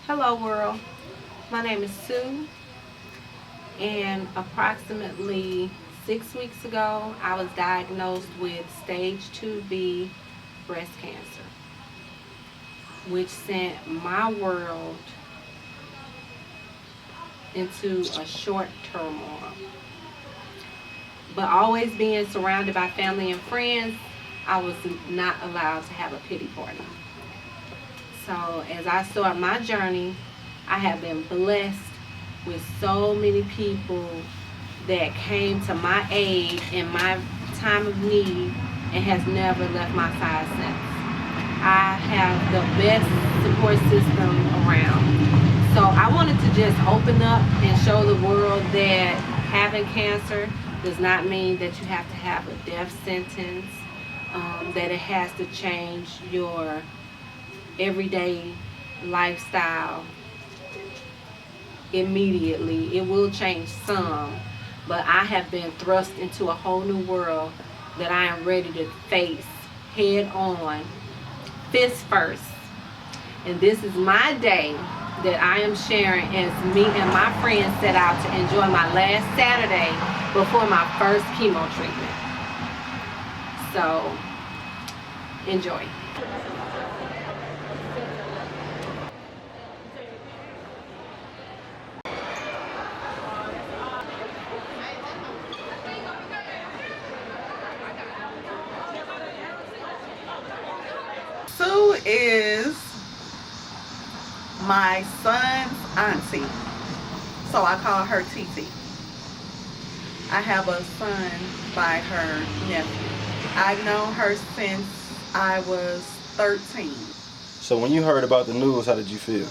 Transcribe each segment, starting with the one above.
Hello world, my name is Sue, and approximately 6 weeks ago I was diagnosed with stage 2B breast cancer, which sent my world into a short turmoil. But always being surrounded by family and friends, I was not allowed to have a pity party. So as I start my journey, I have been blessed with so many people that came to my aid in my time of need and has never left my side since. I have the best support system around. So I wanted to just open up and show the world that having cancer does not mean that you have to have a death sentence, that it has to change your everyday lifestyle immediately. It will change some, but I have been thrust into a whole new world that I am ready to face head on, fist first. And this is my day that I am sharing as me and my friends set out to enjoy my last Saturday before my first chemo treatment. So, enjoy. Sue is my son's auntie, so I call her TT. I have a son by her nephew. I've known her since I was 13. So when you heard about the news, how did you feel?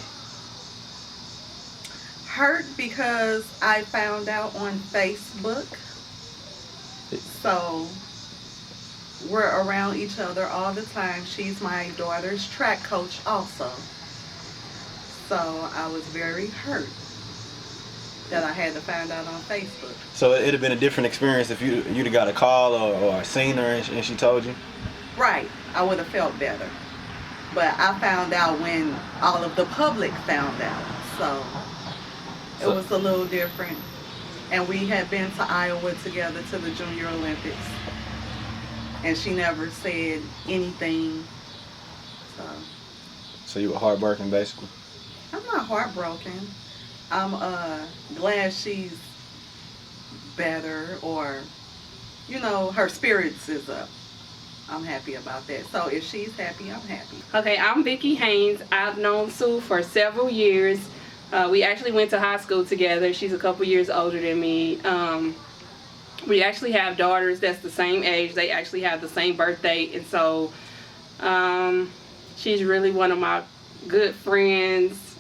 Hurt because I found out on Facebook. So we're around each other all the time. She's my daughter's track coach also. So I was very hurt that I had to find out on Facebook. So it'd have been a different experience if you'd have got a call or seen her and she told you? Right, I would have felt better. But I found out when all of the public found out. So it was a little different. And we had been to Iowa together to the Junior Olympics. And she never said anything. So you were heartbroken, basically? I'm not heartbroken. I'm glad she's better, or, her spirits is up. I'm happy about that. So if she's happy, I'm happy. Okay, I'm Vicki Haynes. I've known Sue for several years. We actually went to high school together. She's a couple years older than me. We actually have daughters that's the same age. They actually have the same birthday. And so she's really one of my good friends.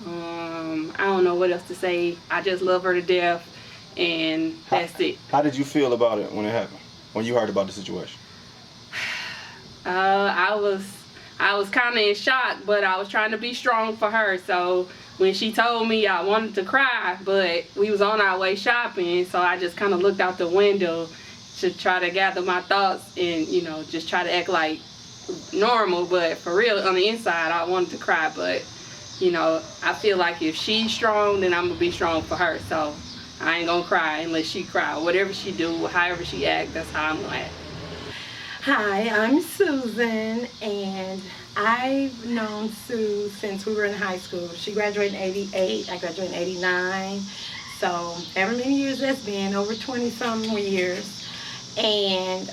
I don't know what else to say. I just love her to death. And that's it. How did you feel about it when it happened? When you heard about the situation? I was kind of in shock, but I was trying to be strong for her. So when she told me, I wanted to cry, but we was on our way shopping, so I just kind of looked out the window to try to gather my thoughts and, just try to act like normal. But for real, on the inside, I wanted to cry. But, I feel like if she's strong, then I'm going to be strong for her. So I ain't going to cry unless she cry. Whatever she do, however she act, that's how I'm going to act. Hi, I'm Susan, and I've known Sue since we were in high school. She graduated in 88, I graduated in 89, so however many years that's been, over 20-some years. And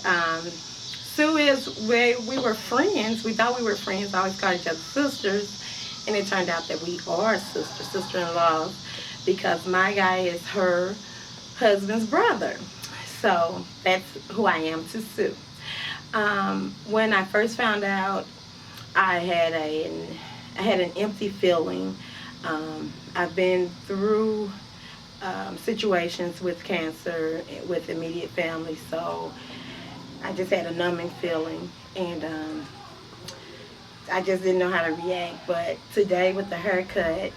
Sue we were friends. We thought we were friends, always called each other sisters, and it turned out that we are sister-in-laws, because my guy is her husband's brother. So that's who I am to Sue. When I first found out, I had an empty feeling. I've been through situations with cancer with immediate family, so I just had a numbing feeling, and I just didn't know how to react. But today with the haircut,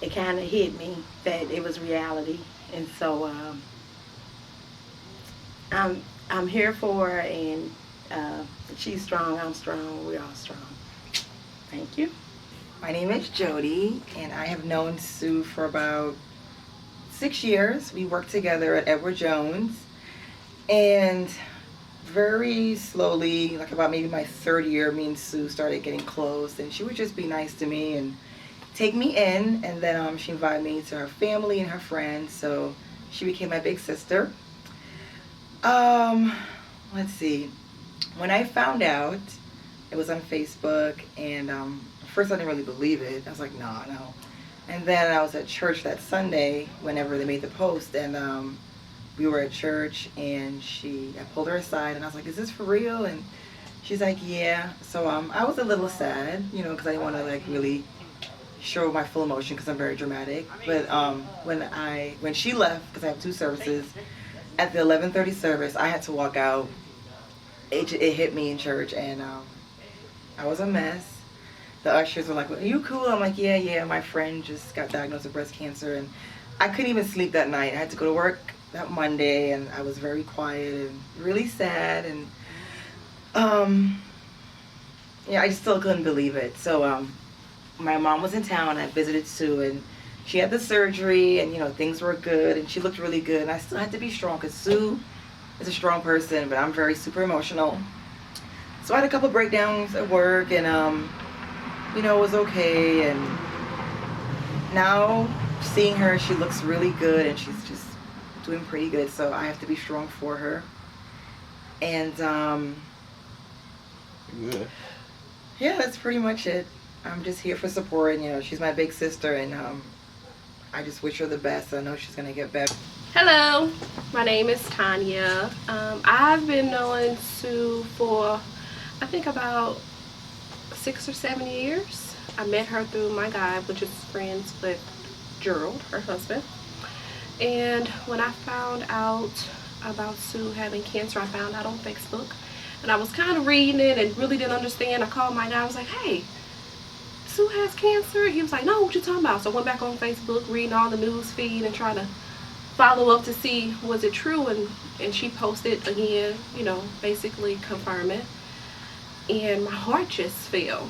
it kind of hit me that it was reality, and so I'm here for her, and she's strong, I'm strong, we're all strong. Thank you. My name is Jody, and I have known Sue for about 6 years. We worked together at Edward Jones, and very slowly, like about maybe my third year, me and Sue started getting close, and she would just be nice to me and take me in, and then she invited me to her family and her friends, so she became my big sister. Let's see. When I found out, it was on Facebook, and first I didn't really believe it. I was like, no. And then I was at church that Sunday whenever they made the post, and we were at church, and I pulled her aside, and I was like, is this for real? And she's like, yeah. So I was a little sad, because I didn't want to like really show my full emotion because I'm very dramatic. But when she left, because I have 2 services, at the 11:30 service, I had to walk out. It hit me in church, and I was a mess. The ushers were like, well, are you cool? I'm like, yeah, my friend just got diagnosed with breast cancer, and I couldn't even sleep that night. I had to go to work that Monday, and I was very quiet and really sad, and I just still couldn't believe it. So my mom was in town. I visited Sue, and she had the surgery, and things were good, and she looked really good, and I still had to be strong because Sue is a strong person, but I'm very super emotional. So I had a couple breakdowns at work, and it was okay. And now seeing her, she looks really good, and she's just doing pretty good. So I have to be strong for her. And Good. yeah, that's pretty much it. I'm just here for support. She's my big sister, and I just wish her the best. I know she's gonna get better. Hello, my name is Tanya. I've been knowing Sue for I think about 6 or 7 years. I met her through my guy, which is friends with Gerald, her husband. And when I found out about Sue having cancer, I found out on Facebook. And I was kind of reading it and really didn't understand. I called my guy. I was like, hey, Sue has cancer? He was like, no, what you talking about? So I went back on Facebook, reading all the news feed and trying to follow up to see was it true, and she posted again, basically confirm it. And my heart just fell.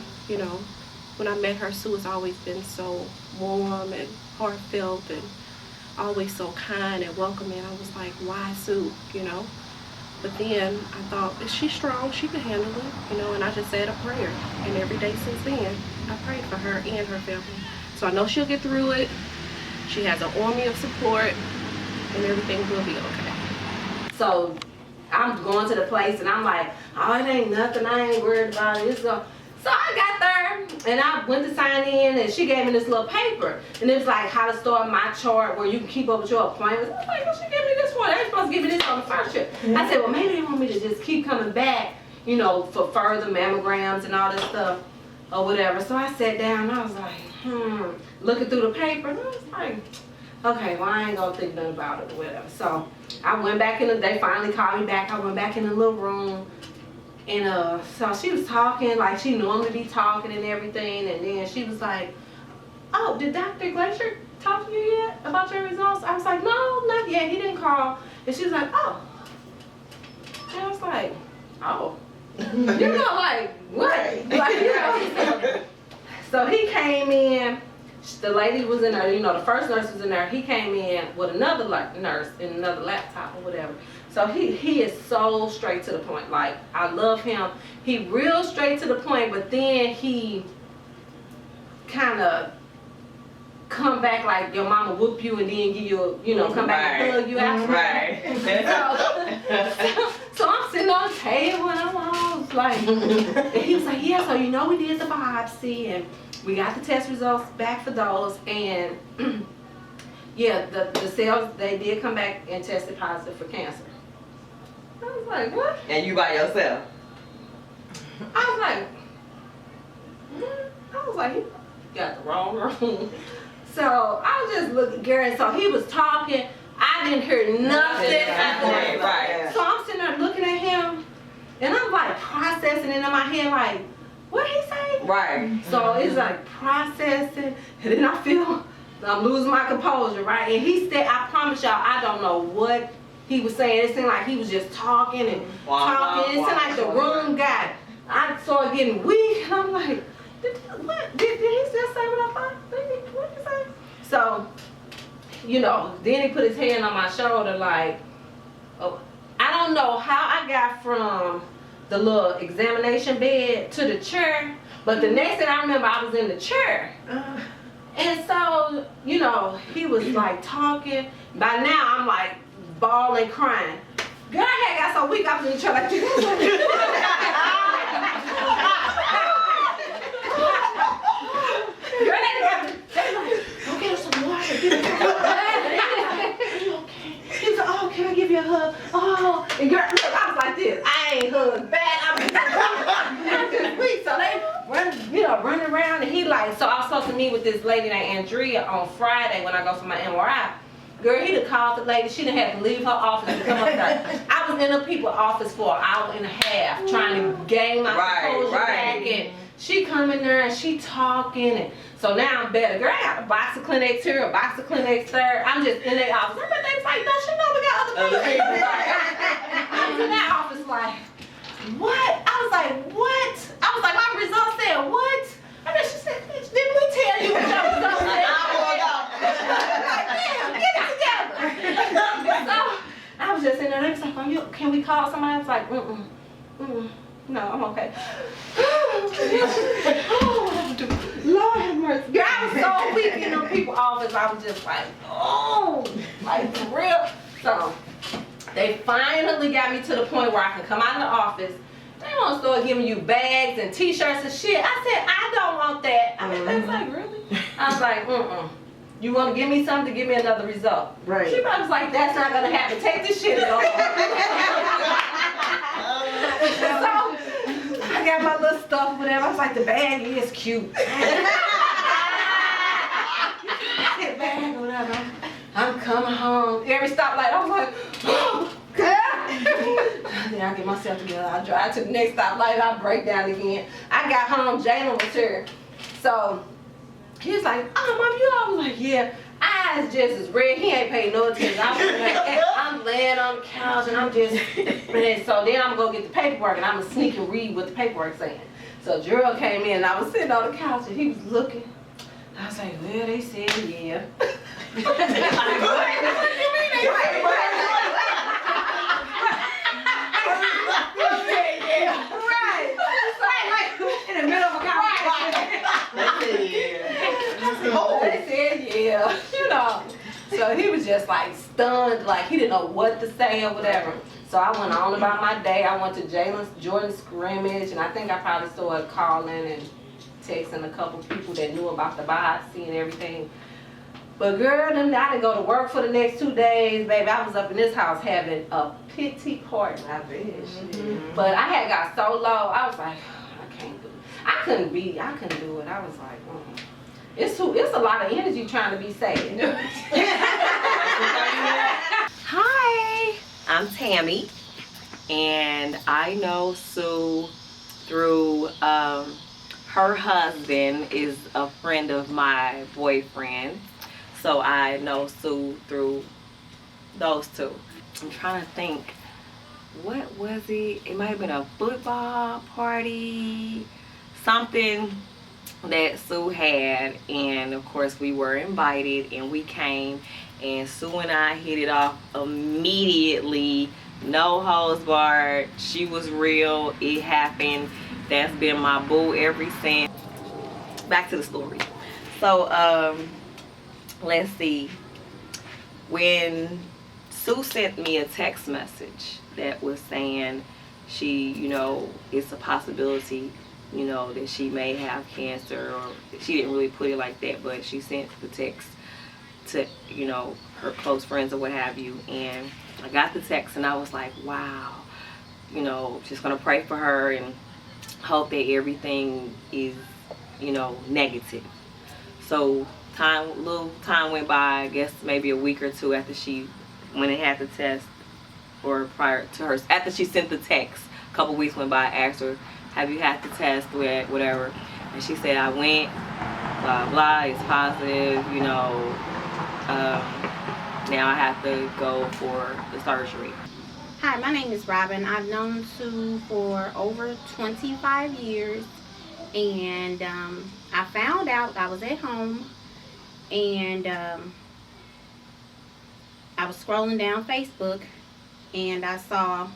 When I met her, Sue has always been so warm and heartfelt and always so kind and welcoming. I was like, why Sue? But then I thought, is she strong? She can handle it, and I just said a prayer. And every day since then, I prayed for her and her family. So I know she'll get through it. She has an army of support, and everything will be okay. So I'm going to the place, and I'm like, oh, it ain't nothing. I ain't worried about it. So I got there, and I went to sign in, and she gave me this little paper. And it was like how to start my chart where you can keep up with your appointments. I was like, well, she gave me this one. They supposed to give me this on the first trip. I said, well, maybe they want me to just keep coming back, for further mammograms and all this stuff or whatever. So I sat down, and I was like, looking through the paper, and I was like, okay, well, I ain't gonna think nothing about it or whatever. So I went back they finally called me back. I went back in the little room, and so she was talking like she normally be talking and everything, and then she was like, oh, did Dr. Glacier talk to you yet about your results? I was like, no, not yet, he didn't call. And she was like, oh. And I was like, oh. Like, what? Like, so he came in. The lady was in there, the first nurse was in there. He came in with another nurse and another laptop or whatever. So he is so straight to the point. Like, I love him. He real straight to the point, but then he kind of come back like your mama whoop you and then give you come back and hug you after. Right. So I'm sitting on the table and I'm all like, and he was like, yeah, so we did the biopsy and we got the test results back for those, and yeah, the cells, they did come back and tested positive for cancer. I was like, what? And you by yourself? I was like, you got the wrong room. So I was just looking, Gary, so he was talking. I didn't hear nothing after that. Right. So I'm sitting there looking at him, and I'm like processing it in my head, like, what he say? Right. So it's like processing, and then I feel I'm losing my composure, right? And he said, I promise y'all, I don't know what he was saying. It seemed like he was just talking and talking. It seemed like the room I started getting weak, and I'm like, Did he just say what I thought? What did he say? So, you know, then he put his hand on my shoulder like, oh, I don't know how I got from the little examination bed to the chair, but the next thing I remember, I was in the chair. And so, you know, he was like talking. By now, I'm like bawling, crying. Girl, I had got so weak, I was in the chair like this. Girl, they like, go get her some water. Get her some water. Okay. He was like, oh, can I give you a hug? Oh, and girl, look, I was like this. I ain't hugged back. I'm just weak. So they running around, and he like, so I was supposed to meet with this lady named Andrea on Friday when I go for my MRI. Girl, he done called the lady. She done had to leave her office and come up there. I was in the people's office for an hour and a half trying to gain my composure back, and she come in there and she talking, and so now I'm better. Girl, I got a box of Kleenex here, a box of Kleenex there. I'm just in their office. I bet they like, don't you know we got other people? I was in that office like, what? I was like, what? I was like, my results said what? I mean, she said, bitch, didn't we tell you what your results said? Like, damn, get it together. So I was just in there. They was like, can we call somebody? I was like, no, I'm okay. Lord have mercy. Girl, I was so weak in them people's office. I was just like, oh, like for real. So they finally got me to the point where I can come out of the office. They want to start giving you bags and t-shirts and shit. I said, I don't want that. I mean, they was like, really? I was like, You want to give me something? Give me another result. Right. She probably was like, that's not going to happen. Take this shit and go. So, I got my little stuff, whatever. I was like, the bag is cute. That bag or whatever. I'm coming home. Every stoplight, I was like, oh, God. Then I get myself together. I drive to the next stoplight. I break down again. I got home. Jalen was here. So, he was like, oh, Mom, you all was like, yeah. Eyes just as red. He ain't paying no attention. I'm laying on the couch and I'm just, and so then I'm going to go get the paperwork and I'm going to sneak and read what the paperwork's saying. So Gerald came in and I was sitting on the couch and he was looking. I was like, well, they said yeah. What do you mean they said yeah? Right. Like, in the middle of a conversation. They said yeah, you know. So he was just like stunned, like he didn't know what to say or whatever. So I went on about my day. I went to Jordan's scrimmage, and I think I probably started calling and texting a couple people that knew about the biopsy and everything. But girl, then I didn't go to work for the next 2 days, baby. I was up in this house having a pity party. I bet. But I had got so low, I was like, I can't do it. I couldn't do it. I was like, It's a lot of energy trying to be saved. Hi, I'm Tammy, and I know Sue through her husband is a friend of my boyfriend, so I know Sue through those two. I'm trying to think, what was it? It might have been a football party, something that Sue had, and of course we were invited and we came, and Sue and I hit it off immediately. No holds barred. She was real. It happened. That's been my boo ever since. Back to the story. So let's see. When Sue sent me a text message that was saying she, you know, it's a possibility, you know, that she may have cancer, or she didn't really put it like that, but she sent the text to, you know, her close friends or what have you, and I got the text and I was like, wow, you know, just gonna pray for her and hope that everything is, you know, negative. So little time went by, I guess maybe a week or two after she went and had the test, or prior to her, after she sent the text, a couple weeks went by. I asked her, have you had the test, whatever, and she said, I went, blah blah, it's positive, you know, now I have to go for the surgery. Hi, my name is Robin. I've known Sue for over 25 years, And I found out I was at home, and I was scrolling down Facebook, and I saw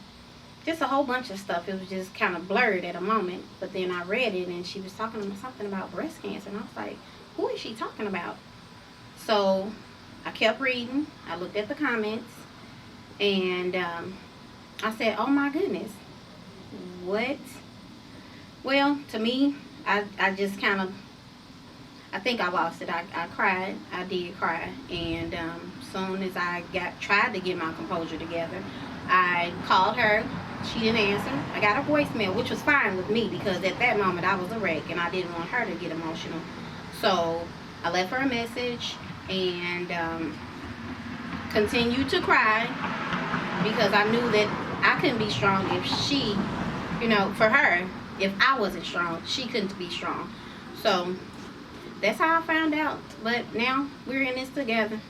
just a whole bunch of stuff. It was just kind of blurred at a moment, but then I read it, and she was talking about something about breast cancer, and I was like, who is she talking about? So I kept reading. I looked at the comments, and I said, oh my goodness, what? Well, to me, I just kind of, I think I lost it. I cried. I did cry. And soon as I tried to get my composure together, I called her. She didn't answer. I got a voicemail, which was fine with me because at that moment I was a wreck and I didn't want her to get emotional. So I left her a message and continued to cry because I knew that I couldn't be strong if she, for her, if I wasn't strong, she couldn't be strong. So that's how I found out. But now we're in this together.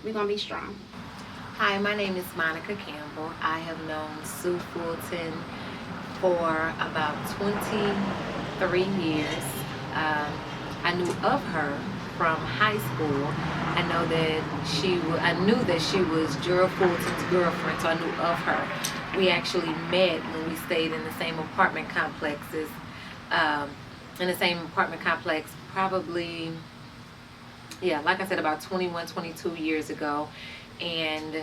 We're going to be strong. Hi, my name is Monica Campbell. I have known Sue Fulton for about 23 years. I knew of her from high school. I knew that she was Gerald Fulton's girlfriend, so I knew of her. We actually met when we stayed in the same apartment complexes, probably, yeah, like I said, about 21, 22 years ago. And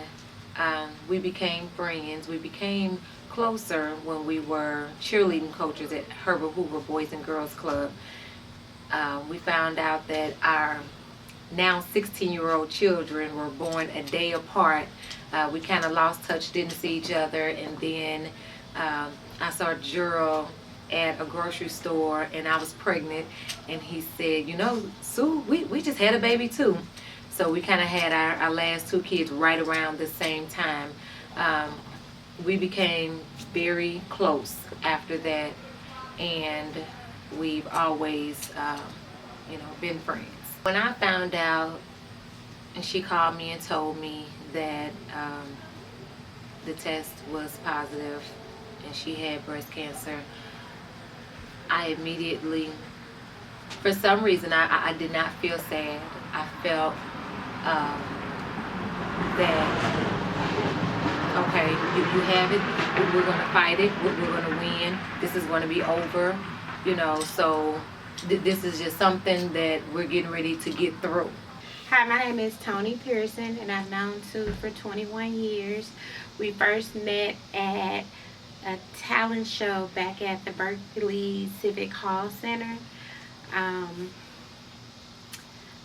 we became friends. We became closer when we were cheerleading coaches at Herbert Hoover Boys and Girls Club. We found out that our now 16-year-old children were born a day apart. We kind of lost touch, didn't see each other, and then I saw Gerald at a grocery store and I was pregnant, and he said, Sue, we just had a baby too. So we kind of had our last two kids right around the same time. We became very close after that, and we've always been friends. When I found out, and she called me and told me that the test was positive and she had breast cancer, I immediately, for some reason, I did not feel sad. I felt that, okay, you have it, we're going to fight it, we're going to win, this is going to be over, so this is just something that we're getting ready to get through. Hi, my name is Toni Pearson, and I've known Sue for 21 years. We first met at a talent show back at the Berkeley Civic Hall Center.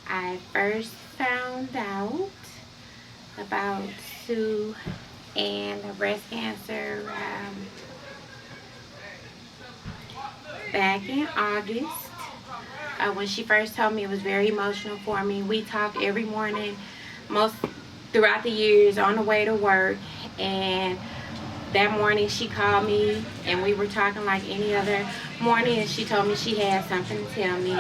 I first found out about Sue and the breast cancer back in August. When she first told me, it was very emotional for me. We talked every morning, most throughout the years on the way to work, and that morning she called me and we were talking like any other morning, and she told me she had something to tell me.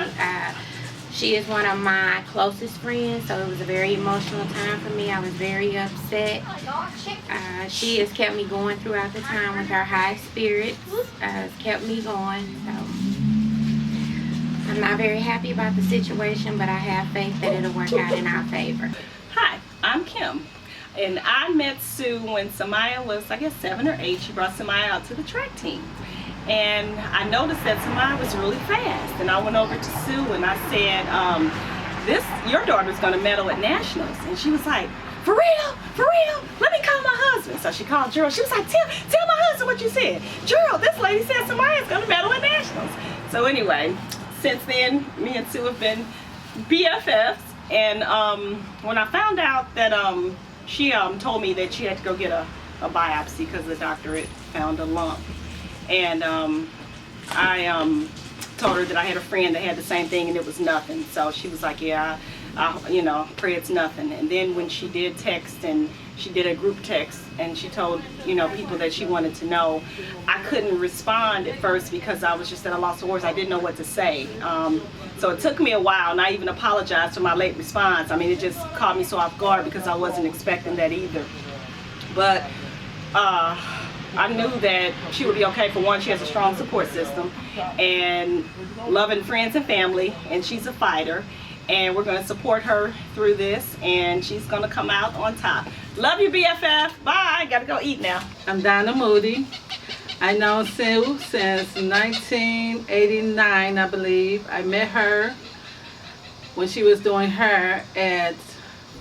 She is one of my closest friends, so it was a very emotional time for me. I was very upset. She has kept me going throughout the time with her high spirits. Has kept me going. So I'm not very happy about the situation, but I have faith that it'll work out in our favor. Hi, I'm Kim. And I met Sue when Samaya was, I guess, 7 or 8. She brought Samaya out to the track team. And I noticed that Samaya was really fast. And I went over to Sue and I said, your daughter's going to medal at nationals. And she was like, for real? For real? Let me call my husband. So she called Gerald. She was like, tell my husband what you said. Gerald, this lady said Samaya's going to medal at nationals. So anyway, since then, me and Sue have been BFFs. And when I found out that she told me that she had to go get a biopsy because the doctor had found a lump. And I told her that I had a friend that had the same thing and it was nothing. So she was like, yeah, I pray it's nothing. And then when she did text, and she did a group text, and she told, people that she wanted to know, I couldn't respond at first because I was just at a loss of words. I didn't know what to say. So it took me a while, and I even apologized for my late response. I mean, it just caught me so off guard because I wasn't expecting that either. But I knew that she would be okay. For one, she has a strong support system and loving friends and family, and she's a fighter. And we're going to support her through this, and she's going to come out on top. Love you, BFF. Bye. Got to go eat now. I'm Donna Moody. I know Sue since 1989, I believe. I met her when she was doing hair at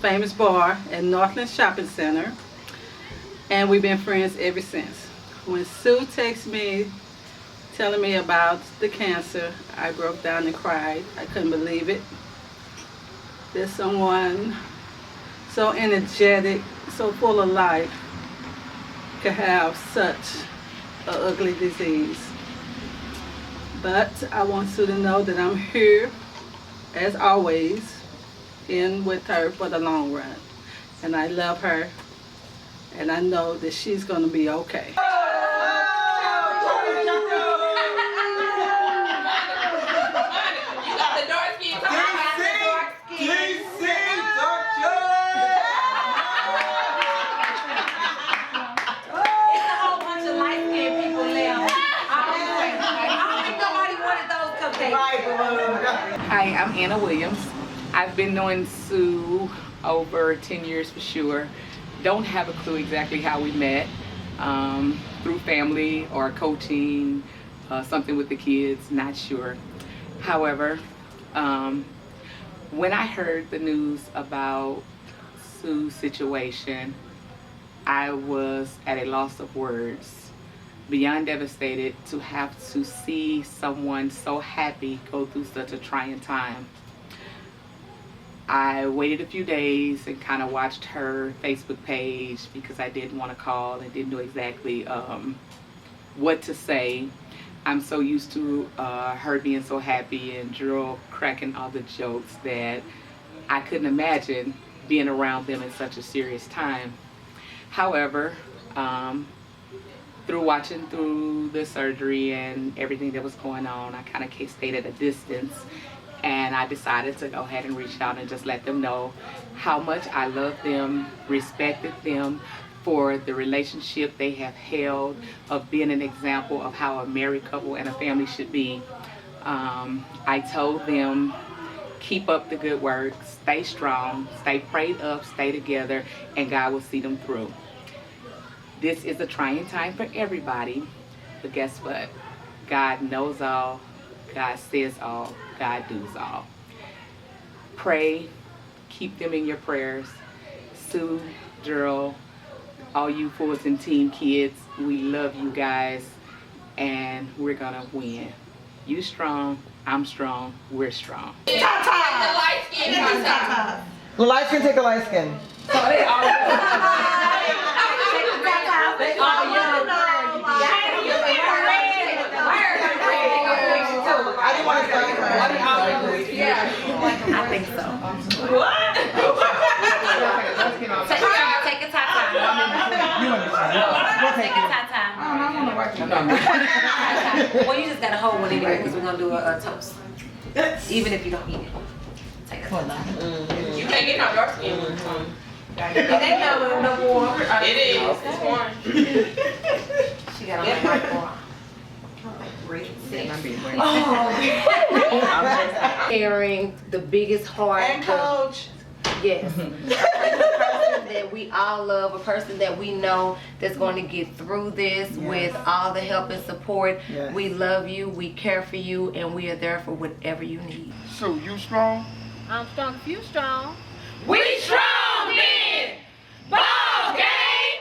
Famous Bar at Northland Shopping Center. And we've been friends ever since. When Sue texted me telling me about the cancer, I broke down and cried. I couldn't believe it. There's someone so energetic, so full of life, could have such an ugly disease. But I want Sue to know that I'm here, as always, in with her for the long run. And I love her, and I know that she's going to be okay. Hi, I'm Anna Williams. I've been knowing Sue over 10 years for sure. Don't have a clue exactly how we met, through family or coaching, something with the kids, not sure. However, when I heard the news about Sue's situation, I was at a loss of words. Beyond devastated to have to see someone so happy go through such a trying time. I waited a few days and kind of watched her Facebook page because I didn't want to call and didn't know exactly what to say. I'm so used to her being so happy and Drew cracking all the jokes that I couldn't imagine being around them in such a serious time. However, through watching through the surgery and everything that was going on, I kind of stayed at a distance, and I decided to go ahead and reach out and just let them know how much I love them, respected them for the relationship they have held, of being an example of how a married couple and a family should be. I told them, keep up the good work, stay strong, stay prayed up, stay together, and God will see them through. This is a trying time for everybody, but guess what? God knows all, God says all, God does all. Pray, keep them in your prayers. Sue, Gerald, all you Fulton team kids, we love you guys, and we're gonna win. You strong, I'm strong, we're strong. The light skin take the light skin. So they all I didn't want to say I think so. What? Take a time. Take a time. Well, you just gotta hold one anyway because we're gonna do a toast. Even if you don't eat it. Take a time. You can't get no dark skin. It ain't no more. It is. It's orange. She got on that more. Carrying the biggest heart. And coach. Yes. A person that we all love, a person that we know that's going to get through this with all the help and support. Yes. We love you, we care for you, and we are there for whatever you need. So you strong? I'm strong. If you strong. We strong!